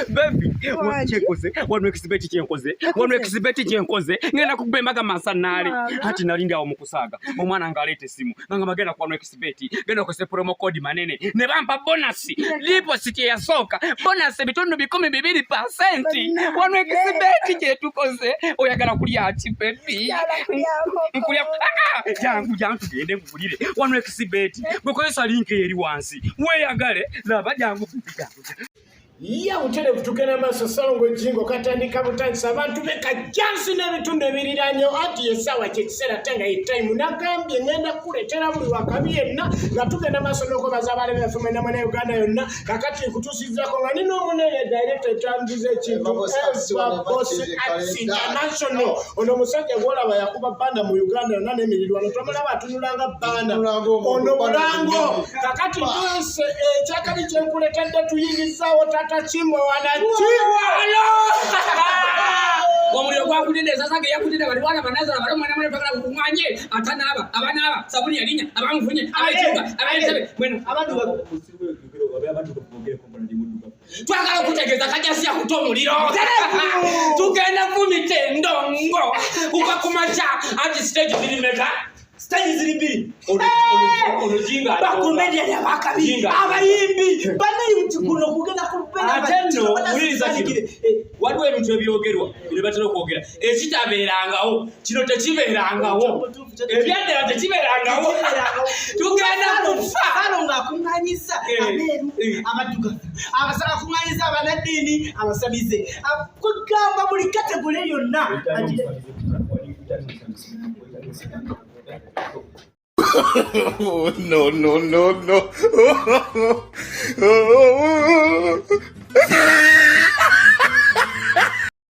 Baby, chekoze. Wano exhibit chenkoze. Wano exhibit chenkoze. Ngenda kugubembaga masanale. Hati nalindi awo mukusaga. Omwana ngalete simu. Nanga magenda kwa wano exhibit. Genda kose promo code manene. Ne bampa bonus. Lipo siti ya soka. Bonus bitundu 12%. Wano exhibit chetukoze. Oyagala kulia ati baby. Kulia jangu tugende kugulire. Wano exhibit. Gwekozesa link eri wansi. Weyagale laba jangu pitika. Ya utele kutukena maso salongo jingo katandika butandisa abantu beka jansi n'ebitundu ebiriranyo ati yesawa kyekisera tanga time nagambye ngenda kuletera buli wakabi yenna nga tugenda maso n'okubaza abalabe baffe mwena mwana Uganda yonna kakati nkutuusizako nga nina omunene director etambuza ekintu Boss Arts International ono musajja gwolaba yakuba banda mu Uganda yonna n'emirirwano tomulaba atunulanga banda ono mulango kakati ntuuse ekyakali kyenkuletedde tuyingizaawo Chimbo wanachimbo Omuliro gwakudde sasa ge yakudde bali wana banazala bali mwana mwana pakala kumanye atana aba abana aba sabuni yalinya abamufunye abayitunga abayisabe mweno abantu abantu bakugere kombona ndimuduka twagala kutegeza kajasi ya kutoa omuliro tugenda kumite ndongo ukakumacha ati stage zilimeka stage zilibiri onojinga bakomedia ya bakabi abayimbi banayi mtikuno kugenda kupenda atendo uliza kile wadu ebintu ebyogerwa bile batero kwogera ekitaberangawo kino tekiberangawo ebyadde tekiberangawo tugenda kufa bano ngakunganyisa aberu amaduka abasala kunganyisa abanadini abasabize kugamba buli kategori yonna Oh, no.